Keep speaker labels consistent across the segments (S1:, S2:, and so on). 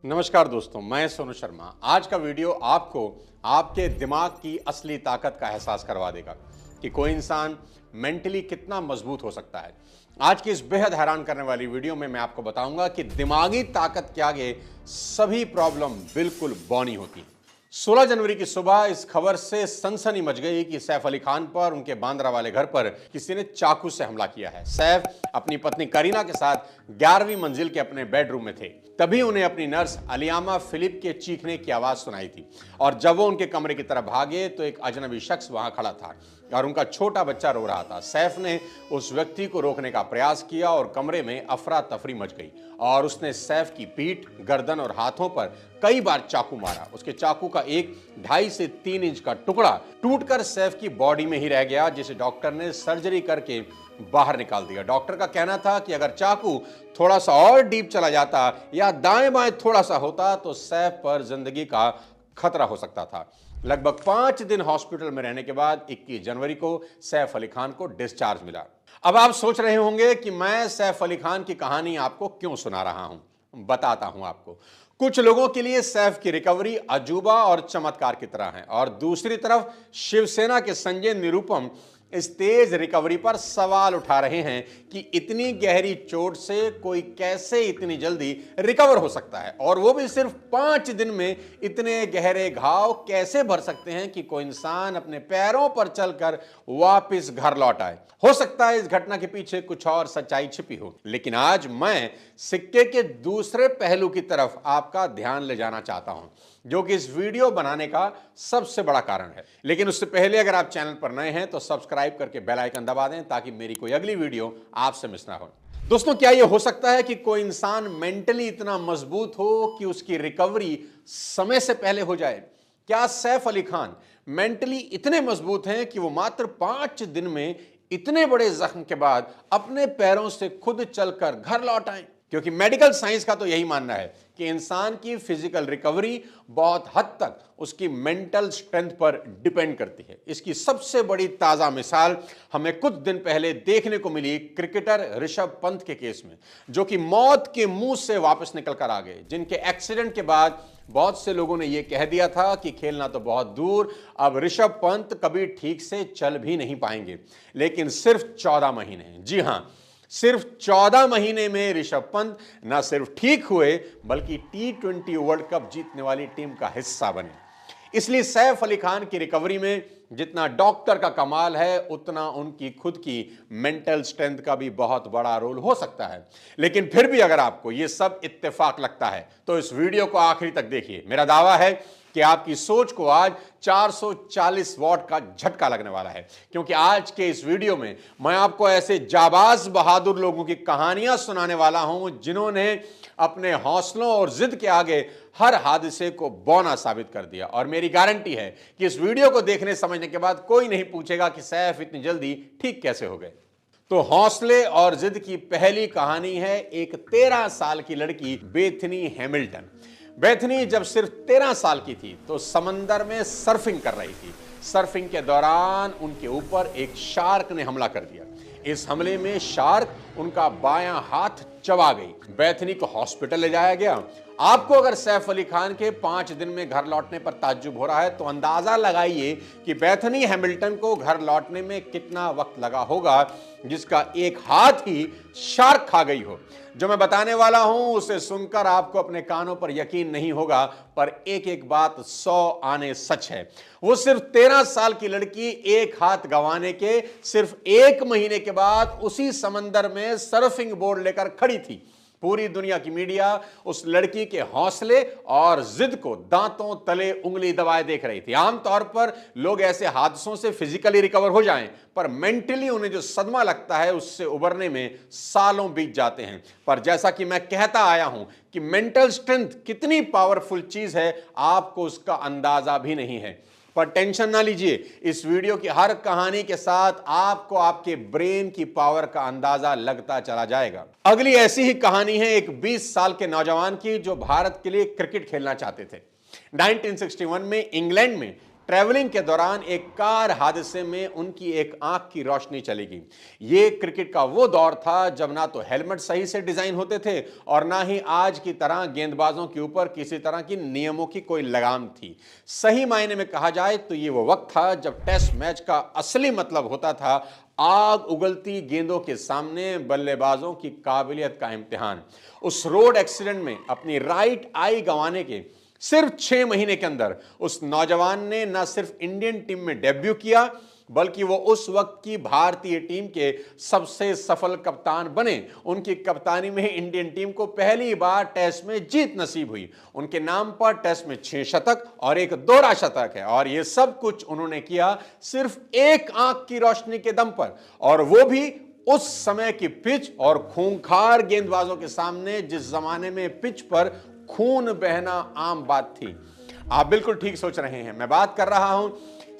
S1: नमस्कार दोस्तों, मैं सोनू शर्मा। आज का वीडियो आपको आपके दिमाग की असली ताकत का एहसास करवा देगा कि कोई इंसान मेंटली कितना मजबूत हो सकता है। आज की इस बेहद हैरान करने वाली वीडियो में मैं आपको बताऊंगा कि दिमागी ताकत के आगे सभी प्रॉब्लम बिल्कुल बौनी होती हैं। 16 जनवरी की सुबह इस खबर से सनसनी मच गई कि सैफ अली खान पर उनके बांद्रा वाले घर पर किसी ने चाकू से हमला किया है। सैफ अपनी पत्नी करीना के साथ 11वीं मंजिल के अपने बेडरूम में थे। तभी उन्हें अपनी नर्स अलियामा फिलिप के चीखने की आवाज सुनाई थी और जब वो उनके कमरे की तरफ भागे तो एक अजनबी शख्स वहां खड़ा था और उनका छोटा बच्चा रो रहा था। सैफ ने उस व्यक्ति को रोकने का प्रयास किया और कमरे में अफरा तफरी मच गई और उसने सैफ की पीठ, गर्दन और हाथों पर कई बार चाकू मारा। उसके चाकू का एक 2.5 से 3 इंच का टुकड़ा टूटकर सैफ की बॉडी में ही रह गया, जिसे डॉक्टर ने सर्जरी करके बाहर निकाल दिया। डॉक्टर का कहना था कि अगर चाकू थोड़ा सा और डीप चला जाता या दाएं बाएं थोड़ा सा होता तो सैफ पर जिंदगी का खतरा हो सकता था। लगभग 5 दिन हॉस्पिटल में रहने के बाद 21 जनवरी को सैफ अली खान को डिस्चार्ज मिला। अब आप सोच रहे होंगे कि मैं सैफ अली खान की कहानी आपको क्यों सुना रहा हूं। बताता हूं आपको। कुछ लोगों के लिए सैफ की रिकवरी अजूबा और चमत्कार की तरह है और दूसरी तरफ शिवसेना के संजय निरुपम इस तेज रिकवरी पर सवाल उठा रहे हैं कि इतनी गहरी चोट से कोई कैसे इतनी जल्दी रिकवर हो सकता है और वो भी सिर्फ 5 दिन में। इतने गहरे घाव कैसे भर सकते हैं कि कोई इंसान अपने पैरों पर चलकर वापस घर लौट आए। हो सकता है इस घटना के पीछे कुछ और सच्चाई छिपी हो, लेकिन आज मैं सिक्के के दूसरे पहलू की तरफ आपका ध्यान ले जाना चाहता हूं, जो कि इस वीडियो बनाने का सबसे बड़ा कारण है। लेकिन उससे पहले अगर आप चैनल पर नए हैं तो सब्सक्राइब करके बेल आइकन दबा दें ताकि मेरी कोई अगली वीडियो आपसे मिस ना हो। दोस्तों, क्या यह हो सकता है कि कोई इंसान मेंटली इतना मजबूत हो कि उसकी रिकवरी समय से पहले हो जाए? क्या सैफ अली खान मेंटली इतने मजबूत हैं कि वो मात्र 5 दिन में इतने बड़े जख्म के बाद अपने पैरों से खुद चलकर घर लौट आए? क्योंकि मेडिकल साइंस का तो यही मानना है कि इंसान की फिजिकल रिकवरी बहुत हद तक उसकी मेंटल स्ट्रेंथ पर डिपेंड करती है। इसकी सबसे बड़ी ताजा मिसाल हमें कुछ दिन पहले देखने को मिली क्रिकेटर ऋषभ पंत के केस में, जो कि मौत के मुंह से वापस निकल कर आ गए, जिनके एक्सीडेंट के बाद बहुत से लोगों ने यह कह दिया था कि खेलना तो बहुत दूर, अब ऋषभ पंत कभी ठीक से चल भी नहीं पाएंगे। लेकिन सिर्फ 14 महीने, जी हां, सिर्फ 14 महीने में ऋषभ पंत न सिर्फ ठीक हुए बल्कि T20 वर्ल्ड कप जीतने वाली टीम का हिस्सा बने। इसलिए सैफ अली खान की रिकवरी में जितना डॉक्टर का कमाल है उतना उनकी खुद की मेंटल स्ट्रेंथ का भी बहुत बड़ा रोल हो सकता है। लेकिन फिर भी अगर आपको यह सब इत्तेफाक लगता है तो इस वीडियो को आखिरी तक देखिए। मेरा दावा है कि आपकी सोच को आज 440 वॉट का झटका लगने वाला है, क्योंकि आज के इस वीडियो में मैं आपको ऐसे जाबाज बहादुर लोगों की कहानियां सुनाने वाला हूं जिन्होंने अपने हौसलों और जिद के आगे हर हादसे को बौना साबित कर दिया। और मेरी गारंटी है कि इस वीडियो को देखने समझने के बाद कोई नहीं पूछेगा कि सैफ इतनी जल्दी ठीक कैसे हो गए। तो हौसले और जिद की पहली कहानी है एक 13 साल की लड़की बेथनी हैमिल्टन। बेथनी जब सिर्फ 13 साल की थी तो समंदर में सर्फिंग कर रही थी। सर्फिंग के दौरान उनके ऊपर एक शार्क ने हमला कर दिया। इस हमले में शार्क उनका बायां हाथ चबा गई। बेथनी को हॉस्पिटल ले जाया गया। आपको अगर सैफ अली खान के 5 दिन में घर लौटने पर ताज्जुब हो रहा है तो अंदाजा लगाइए कि बेथनी हैमिल्टन को घर लौटने में कितना वक्त लगा होगा, जिसका एक हाथ ही शार्क खा गई हो। जो मैं बताने वाला हूं उसे सुनकर आपको अपने कानों पर यकीन नहीं होगा, पर एक एक बात 100 आने सच है। वो सिर्फ 13 साल की लड़की एक हाथ गंवाने के सिर्फ 1 महीने के बाद उसी समंदर में सर्फिंग बोर्ड लेकर खड़ी थी। पूरी दुनिया की मीडिया उस लड़की के हौसले और जिद को दांतों तले उंगली दबाए देख रही थी। आमतौर पर लोग ऐसे हादसों से फिजिकली रिकवर हो जाएं, पर मेंटली उन्हें जो सदमा लगता है उससे उबरने में सालों बीत जाते हैं। पर जैसा कि मैं कहता आया हूं कि मेंटल स्ट्रेंथ कितनी पावरफुल चीज है, आपको उसका अंदाजा भी नहीं है। पर टेंशन ना लीजिए, इस वीडियो की हर कहानी के साथ आपको आपके ब्रेन की पावर का अंदाजा लगता चला जाएगा। अगली ऐसी ही कहानी है एक 20 साल के नौजवान की जो भारत के लिए क्रिकेट खेलना चाहते थे। 1961 में इंग्लैंड में ट्रैवलिंग के दौरान एक कार हादसे में उनकी एक आंख की रोशनी चली गई। ये क्रिकेट का वो दौर था जब ना तो हेलमेट सही से डिजाइन होते थे और ना ही आज की तरह गेंदबाजों के ऊपर किसी तरह की नियमों की कोई लगाम थी। सही मायने में कहा जाए तो ये वो वक्त था जब टेस्ट मैच का असली मतलब होता था आग उगलती गेंदों के सामने बल्लेबाजों की काबिलियत का इम्तिहान। उस रोड एक्सीडेंट में अपनी राइट आई गंवाने के सिर्फ 6 महीने के अंदर उस नौजवान ने न सिर्फ इंडियन टीम में डेब्यू किया बल्कि वो उस वक्त की भारतीय टीम के सबसे सफल कप्तान बने। उनकी कप्तानी में इंडियन टीम को पहली बार टेस्ट में जीत नसीब हुई। उनके नाम पर टेस्ट में 6 शतक और एक दोहरा शतक है और ये सब कुछ उन्होंने किया सिर्फ एक आंख की रोशनी के दम पर, और वो भी उस समय की पिच और खूंखार गेंदबाजों के सामने जिस जमाने में पिच पर खून बहना आम बात थी। आप बिल्कुल ठीक सोच रहे हैं, मैं बात कर रहा हूं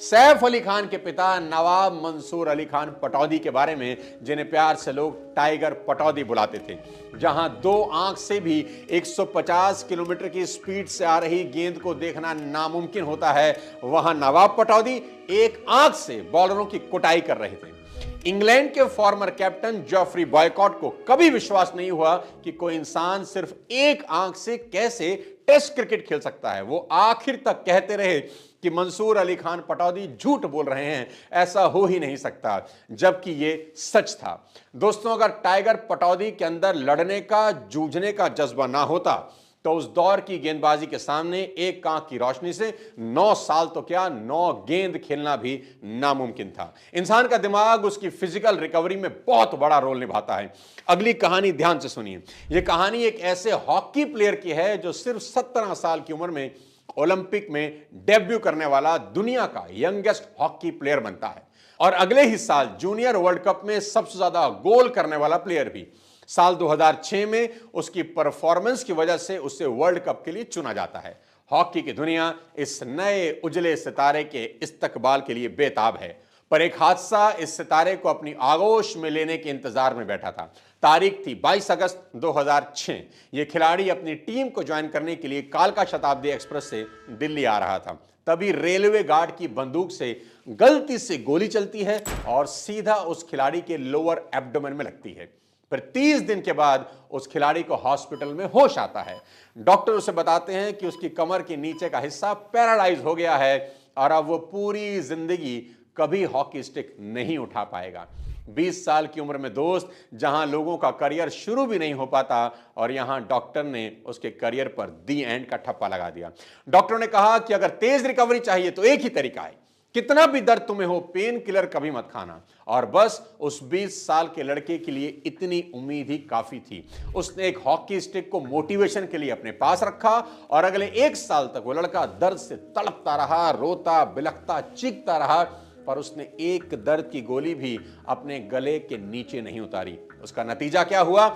S1: सैफ अली खान के पिता नवाब मंसूर अली खान पटौदी के बारे में, जिन्हें प्यार से लोग टाइगर पटौदी बुलाते थे। जहां 2 आंख से भी 150 किलोमीटर की स्पीड से आ रही गेंद को देखना नामुमकिन होता है, वहां नवाब पटौदी एक आंख से बॉलरों की कुटाई कर रहे थे। इंग्लैंड के फॉर्मर कैप्टन जॉफ्री बॉयकॉट को कभी विश्वास नहीं हुआ कि कोई इंसान सिर्फ एक आंख से कैसे टेस्ट क्रिकेट खेल सकता है। वो आखिर तक कहते रहे कि मंसूर अली खान पटौदी झूठ बोल रहे हैं, ऐसा हो ही नहीं सकता, जबकि ये सच था। दोस्तों, अगर टाइगर पटौदी के अंदर लड़ने का, जूझने का जज्बा ना होता तो उस दौर की गेंदबाजी के सामने एक आंख की रोशनी से 9 साल तो क्या 9 गेंद खेलना भी नामुमकिन था। इंसान का दिमाग उसकी फिजिकल रिकवरी में बहुत बड़ा रोल निभाता है। अगली कहानी ध्यान से सुनिए। यह कहानी एक ऐसे हॉकी प्लेयर की है जो सिर्फ 17 साल की उम्र में ओलंपिक में डेब्यू करने वाला दुनिया का यंगेस्ट हॉकी प्लेयर बनता है और अगले ही साल जूनियर वर्ल्ड कप में सबसे ज्यादा गोल करने वाला प्लेयर भी। साल 2006 में उसकी परफॉर्मेंस की वजह से उसे वर्ल्ड कप के लिए चुना जाता है। हॉकी की दुनिया इस नए उजले सितारे के इस्तकबाल के लिए बेताब है, पर एक हादसा इस सितारे को अपनी आगोश में लेने के इंतजार में बैठा था। तारीख थी 22 अगस्त 2006। यह खिलाड़ी अपनी टीम को ज्वाइन करने के लिए कालका शताब्दी एक्सप्रेस से दिल्ली आ रहा था। तभी रेलवे गार्ड की बंदूक से गलती से गोली चलती है और सीधा उस खिलाड़ी के लोअर एब्डोमेन में लगती है। फिर 30 दिन के बाद उस खिलाड़ी को हॉस्पिटल में होश आता है। डॉक्टर उसे बताते हैं कि उसकी कमर के नीचे का हिस्सा पैरालाइज हो गया है और अब वो पूरी जिंदगी कभी हॉकी स्टिक नहीं उठा पाएगा। 20 साल की उम्र में दोस्त, जहां लोगों का करियर शुरू भी नहीं हो पाता और यहां डॉक्टर ने उसके करियर पर दी एंड का ठप्पा लगा दिया। डॉक्टर ने कहा कि अगर तेज रिकवरी चाहिए तो एक ही तरीका है, कितना भी दर्द तुम्हें हो पेन किलर कभी मत खाना। और बस उस 20 साल के लड़के के लिए इतनी उम्मीद ही काफी थी। उसने एक हॉकी स्टिक को मोटिवेशन के लिए अपने पास रखा और अगले 1 साल तक वो लड़का दर्द से तड़पता रहा, रोता बिलखता चीखता रहा, पर उसने एक दर्द की गोली भी अपने गले के नीचे नहीं उतारी। उसका नतीजा क्या हुआ?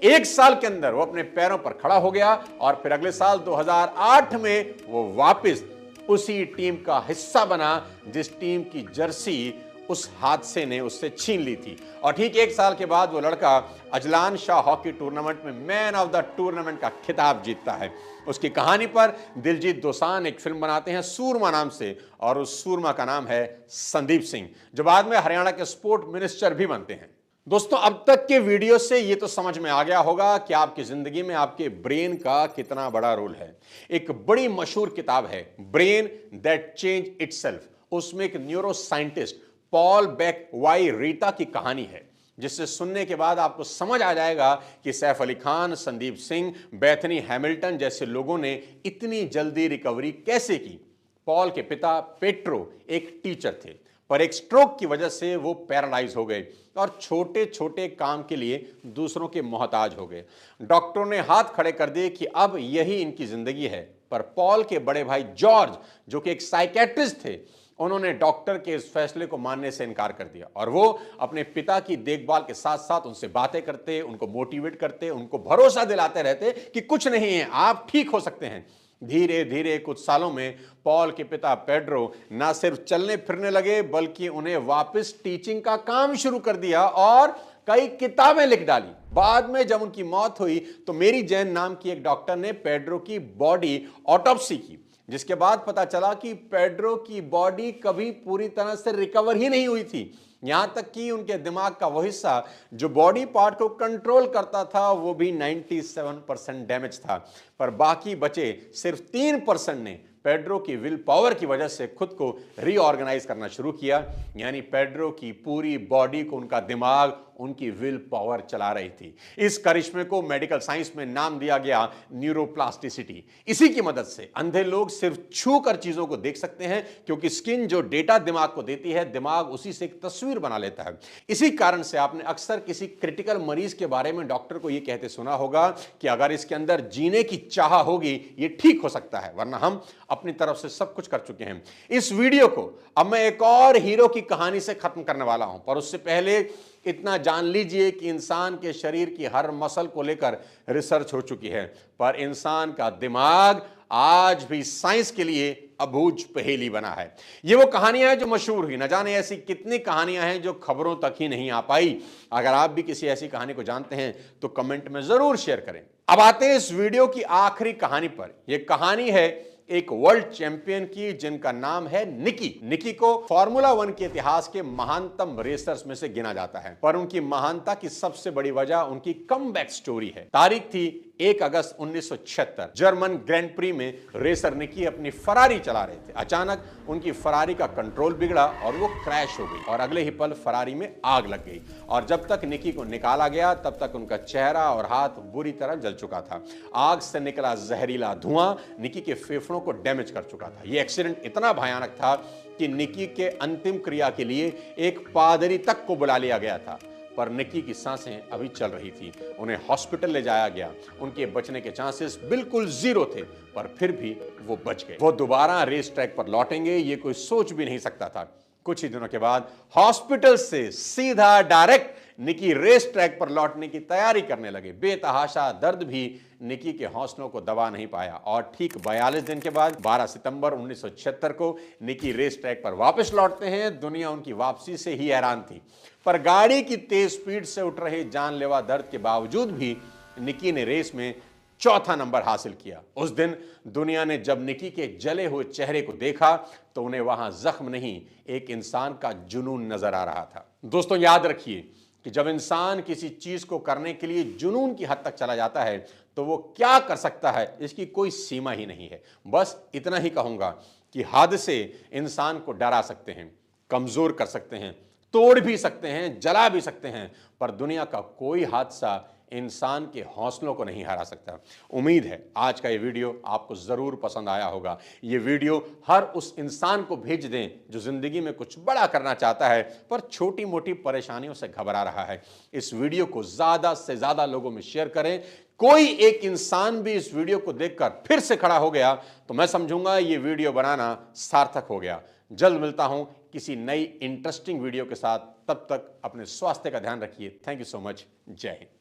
S1: 1 साल के अंदर वो अपने पैरों पर खड़ा हो गया और फिर अगले साल 2008 में वो वापस उसी टीम का हिस्सा बना जिस टीम की जर्सी उस हादसे ने उससे छीन ली थी। और ठीक 1 साल के बाद वो लड़का अजलान शाह हॉकी टूर्नामेंट में मैन ऑफ द टूर्नामेंट का खिताब जीतता है। उसकी कहानी पर दिलजीत दोसांझ एक फिल्म बनाते हैं सूरमा नाम से, और उस सूरमा का नाम है संदीप सिंह, जो बाद में हरियाणा के स्पोर्ट मिनिस्टर भी बनते हैं। दोस्तों, अब तक के वीडियो से ये तो समझ में आ गया होगा कि आपकी जिंदगी में आपके ब्रेन का कितना बड़ा रोल है। एक बड़ी मशहूर किताब है ब्रेन दैट चेंज इटसेल्फ। उसमें एक neuro scientist Paul Bach y Rita की कहानी है, जिससे सुनने के बाद आपको समझ आ जाएगा कि सैफ अली खान, संदीप सिंह, बेथनी हैमिल्टन जैसे लोगों ने इतनी जल्दी रिकवरी कैसे की। पॉल के पिता पेट्रो एक टीचर थे, पर एक स्ट्रोक की वजह से वो पैरालाइज हो गए और छोटे छोटे काम के लिए दूसरों के मोहताज हो गए। डॉक्टरों ने हाथ खड़े कर दिए कि अब यही इनकी जिंदगी है, पर पॉल के बड़े भाई जॉर्ज, जो कि एक साइकेट्रिस्ट थे, उन्होंने डॉक्टर के इस फैसले को मानने से इनकार कर दिया और वो अपने पिता की देखभाल के साथ साथ उनसे बातें करते, उनको मोटिवेट करते, उनको भरोसा दिलाते रहते कि कुछ नहीं है, आप ठीक हो सकते हैं। धीरे धीरे कुछ सालों में पॉल के पिता पेड्रो ना सिर्फ चलने फिरने लगे, बल्कि उन्हें वापस टीचिंग का काम शुरू कर दिया और कई किताबें लिख डाली। बाद में जब उनकी मौत हुई तो मेरी जैन नाम की एक डॉक्टर ने पेड्रो की बॉडी ऑटोप्सी की, जिसके बाद पता चला कि पेड्रो की बॉडी कभी पूरी तरह से रिकवर ही नहीं हुई थी। यहां तक कि उनके दिमाग का वो हिस्सा जो बॉडी पार्ट को कंट्रोल करता था वो भी 97% डैमेज था, पर बाकी बचे सिर्फ 3% ने पेड्रो की विल पावर की वजह से खुद को रीऑर्गेनाइज करना शुरू किया। यानी पेड्रो की पूरी बॉडी को उनका दिमाग, उनकी विल पावर चला रही थी। इस करिश्मे को मेडिकल साइंस में नाम दिया गया न्यूरोप्लास्टिसिटी। इसी की मदद से अंधे लोग सिर्फ छू कर चीजों को देख सकते हैं, क्योंकि स्किन जो डेटा दिमाग को देती है, दिमाग उसी से एक तस्वीर बना लेता है। इसी कारण से आपने अक्सर किसी क्रिटिकल मरीज के बारे में डॉक्टर को यह कहते सुना होगा कि अगर इसके अंदर जीने की चाह होगी ये ठीक हो सकता है, वरना हम अपनी तरफ से सब कुछ कर चुके हैं। इस वीडियो को अब मैं एक और हीरो की कहानी से खत्म करने वाला हूं, पर उससे पहले इतना जान लीजिए कि इंसान के शरीर की हर मसल को लेकर रिसर्च हो चुकी है, पर इंसान का दिमाग आज भी साइंस के लिए अबूझ पहेली बना है। ये वो कहानियां हैं जो मशहूर हुई, न जाने ऐसी कितनी कहानियां हैं जो खबरों तक ही नहीं आ पाई। अगर आप भी किसी ऐसी कहानी को जानते हैं तो कमेंट में जरूर शेयर करें। अब आते हैं इस वीडियो की आखिरी कहानी पर। यह कहानी है एक वर्ल्ड चैंपियन की, जिनका नाम है निकी। निकी को फार्मूला 1 के इतिहास के महानतम रेसर्स में से गिना जाता है, पर उनकी महानता की सबसे बड़ी वजह उनकी कमबैक स्टोरी है। तारीख थी 1 अगस्त 1976। जर्मन ग्रैंड प्री में रेसर निकी अपनी फरारी चला रहे थे। अचानक उनकी फरारी का कंट्रोल बिगड़ा और वो क्रैश हो गई, और अगले ही पल फरारी में आग लग गई। और जब तक निकी को निकाला गया तब तक उनका चेहरा और हाथ बुरी तरह जल चुका था। आग से निकला जहरीला धुआं निकी के फेफड़ों को डैमेज कर चुका था। यह एक्सीडेंट इतना भयानक था कि निकी के अंतिम क्रिया के लिए एक पादरी तक को बुला लिया गया था, पर निकी की सांसें अभी चल रही थी। उन्हें हॉस्पिटल ले जाया गया। उनके बचने के चांसेस बिल्कुल जीरो थे, पर फिर भी वो बच गए। वो दोबारा रेस ट्रैक पर लौटेंगे ये कोई सोच भी नहीं सकता था। कुछ ही दिनों के बाद हॉस्पिटल से सीधा डायरेक्ट निकी रेस ट्रैक पर लौटने की तैयारी करने लगे। बेतहाशा दर्द भी निकी के हौसलों को दबा नहीं पाया, और ठीक 42 दिन के बाद 12 सितंबर 1976 को निकी रेस ट्रैक पर वापस लौटते हैं। दुनिया उनकी वापसी से ही हैरान थी, पर गाड़ी की तेज स्पीड से उठ रहे जानलेवा दर्द के बावजूद भी निकी ने रेस में चौथा नंबर हासिल किया। उस दिन दुनिया ने जब निकी के जले हुए चेहरे को देखा तो उन्हें वहां जख्म नहीं, एक इंसान का जुनून नजर आ रहा था। दोस्तों याद रखिए कि जब इंसान किसी चीज को करने के लिए जुनून की हद तक चला जाता है तो वो क्या कर सकता है इसकी कोई सीमा ही नहीं है। बस इतना ही कहूंगा कि हादसे इंसान को डरा सकते हैं, कमजोर कर सकते हैं, तोड़ भी सकते हैं, जला भी सकते हैं, पर दुनिया का कोई हादसा इंसान के हौसलों को नहीं हरा सकता। उम्मीद है आज का ये वीडियो आपको जरूर पसंद आया होगा। ये वीडियो हर उस इंसान को भेज दें जो जिंदगी में कुछ बड़ा करना चाहता है पर छोटी मोटी परेशानियों से घबरा रहा है। इस वीडियो को ज्यादा से ज्यादा लोगों में शेयर करें। कोई एक इंसान भी इस वीडियो को देखकर फिर से खड़ा हो गया तो मैं समझूंगा ये वीडियो बनाना सार्थक हो गया। जल्द मिलता हूं किसी नई इंटरेस्टिंग वीडियो के साथ। तब तक अपने स्वास्थ्य का ध्यान रखिए। Thank you so much. जय हिंद।